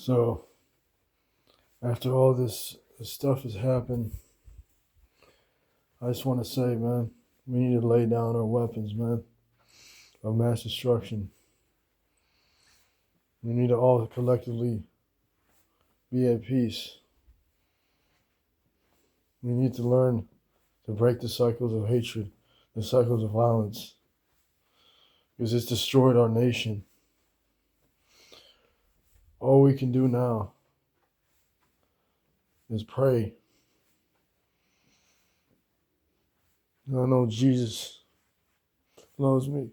So after all this stuff has happened, I just want to say, man, we need to lay down our weapons, man, of mass destruction. We need to all collectively be at peace. We need to learn to break the cycles of hatred, the cycles of violence, because it's destroyed our nation. All we can do now is pray. I know Jesus loves me.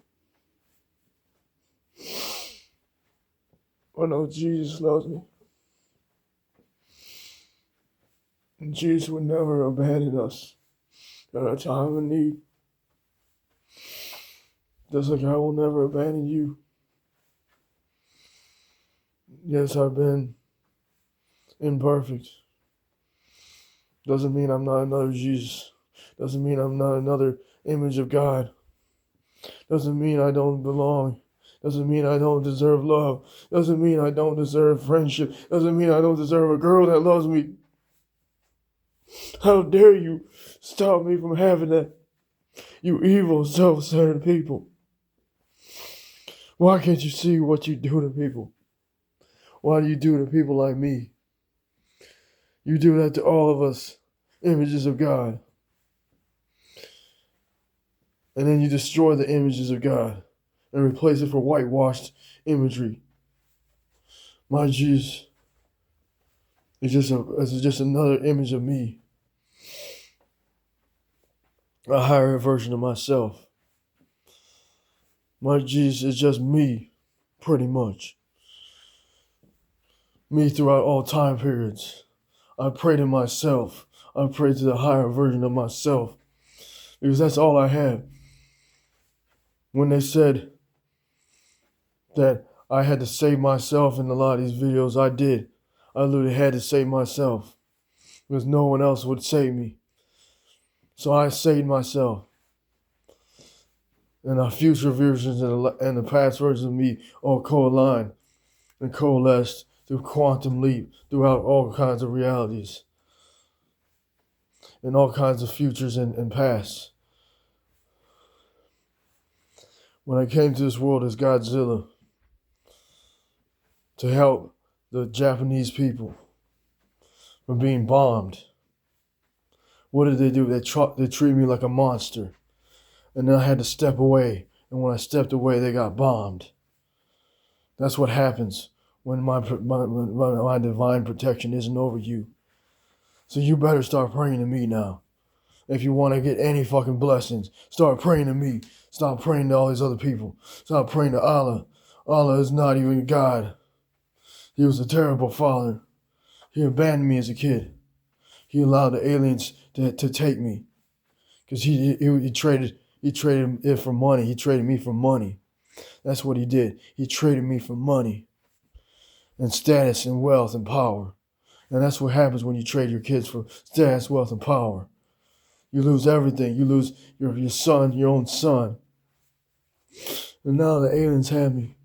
I know Jesus loves me. And Jesus would never abandon us at a time of need. Just like I will never abandon you. Yes, I've been imperfect. Doesn't mean I'm not another Jesus. Doesn't mean I'm not another image of God. Doesn't mean I don't belong. Doesn't mean I don't deserve love. Doesn't mean I don't deserve friendship. Doesn't mean I don't deserve a girl that loves me. How dare you stop me from having that? You evil, self-centered people. Why can't you see what you do to people? Why do you do to people like me? You do that to all of us, images of God. And then you destroy the images of God and replace it for whitewashed imagery. My Jesus is just another image of me. A higher version of myself. My Jesus is just me, pretty much. Me throughout all time periods. I pray to myself. I pray to the higher version of myself. Because that's all I have. When they said that I had to save myself in a lot of these videos, I did. I literally had to save myself. Because no one else would save me. So I saved myself. And the future versions and the past versions of me all co-aligned and coalesced through quantum leap throughout all kinds of realities and all kinds of futures and pasts. When I came to this world as Godzilla to help the Japanese people from being bombed, what did they do? They treated me like a monster. And then I had to step away. And when I stepped away, they got bombed. That's what happens when my divine protection isn't over you. So you better start praying to me now. If you want to get any fucking blessings, start praying to me. Stop praying to all these other people. Stop praying to Allah. Allah is not even God. He was a terrible father. He abandoned me as a kid. He allowed the aliens to take me. Because he traded it for money. He traded me for money. That's what he did. He traded me for money and status and wealth and power. And that's what happens when you trade your kids for status, wealth, and power. You lose everything. You lose your son, your own son. And now the aliens have me.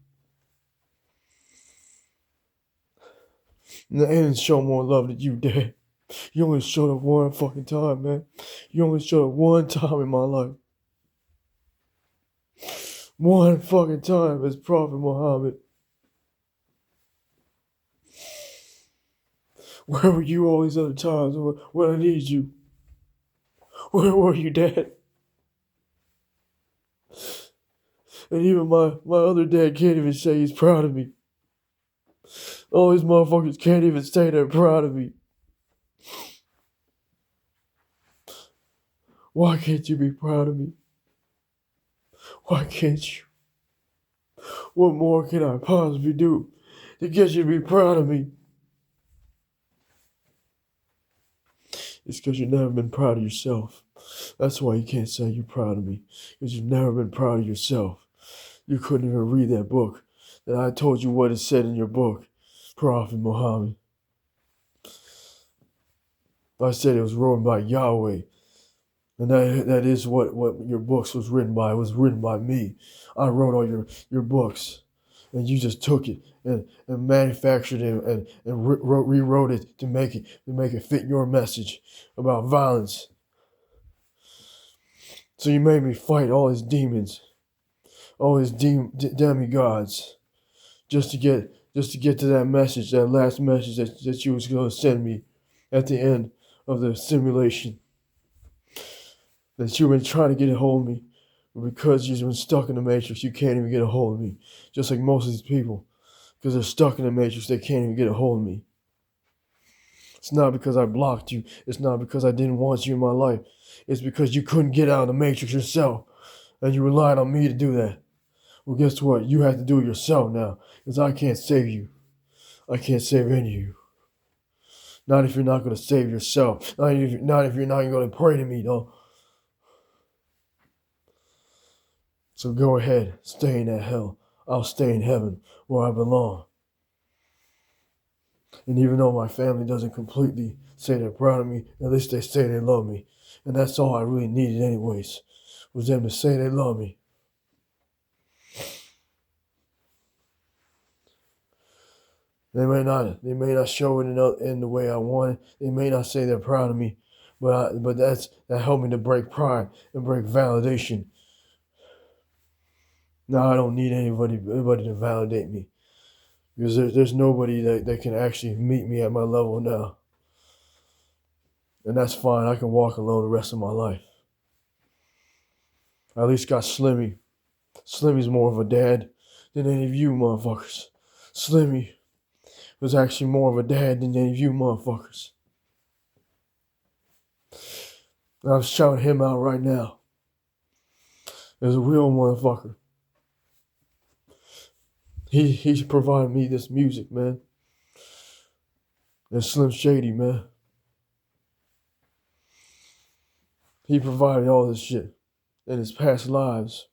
And the aliens show more love than you did. You only showed up one fucking time, man. You only showed up one time in my life. One fucking time as Prophet Muhammad. Where were you all these other times when I needed you? Where were you, Dad? And even my other dad can't even say he's proud of me. All these motherfuckers can't even say they're proud of me. Why can't you be proud of me? Why can't you? What more can I possibly do to get you to be proud of me? It's because you've never been proud of yourself. That's why you can't say you're proud of me. Because you've never been proud of yourself. You couldn't even read that book that I told you what it said in your book, Prophet Muhammad. I said it was written by Yahweh. And that is what your books was written by. It was written by me. I wrote all your books. and you just took it and manufactured it and rewrote it to make it fit your message about violence. So you made me fight all these demons, all these demigods, just to get to that message, that last message that you was going to send me at the end of the simulation. That you've been trying to get a hold of me, but because you've been stuck in the matrix, you can't even get a hold of me. Just like most of these people, because they're stuck in the matrix, they can't even get a hold of me. It's not because I blocked you. It's not because I didn't want you in my life. It's because you couldn't get out of the matrix yourself, and you relied on me to do that. Well, guess what? You have to do it yourself now, because I can't save you. I can't save any of you. Not if you're not going to save yourself. Not if you're not going to pray to me, though. So go ahead, stay in that hell. I'll stay in heaven where I belong. And even though my family doesn't completely say they're proud of me, at least they say they love me. And that's all I really needed anyways, was them to say they love me. They may not show it in the way I want it. They may not say they're proud of me, but that helped me to break pride and break validation. Now I don't need anybody to validate me, because there's nobody that can actually meet me at my level now. And that's fine. I can walk alone the rest of my life. I at least got Slimmy. Slimmy's more of a dad than any of you motherfuckers. Slimmy was actually more of a dad than any of you motherfuckers. And I'm shouting him out right now as a real motherfucker. He's providing me this music, man. And Slim Shady, man. He provided all this shit in his past lives.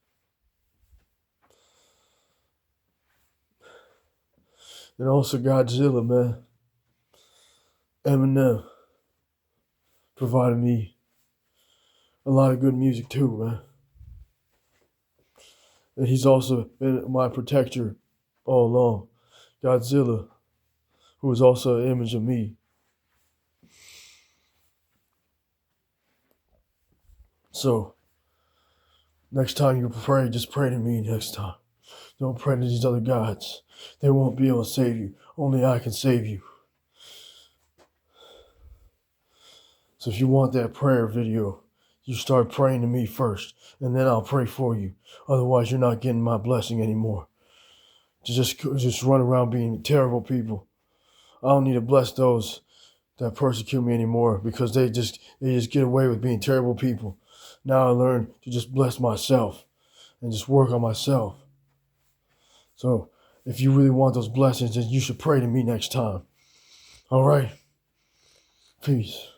And also Godzilla, man. Eminem provided me a lot of good music too, man. And he's also been my protector all along. Godzilla, who is also an image of me. So, next time you pray, just pray to me next time. Don't pray to these other gods. They won't be able to save you. Only I can save you. So if you want that prayer video, you start praying to me first, and then I'll pray for you. Otherwise, you're not getting my blessing anymore. Just run around being terrible people. I don't need to bless those that persecute me anymore, because they just get away with being terrible people. Now I learn to just bless myself and just work on myself. So if you really want those blessings, then you should pray to me next time. All right? Peace.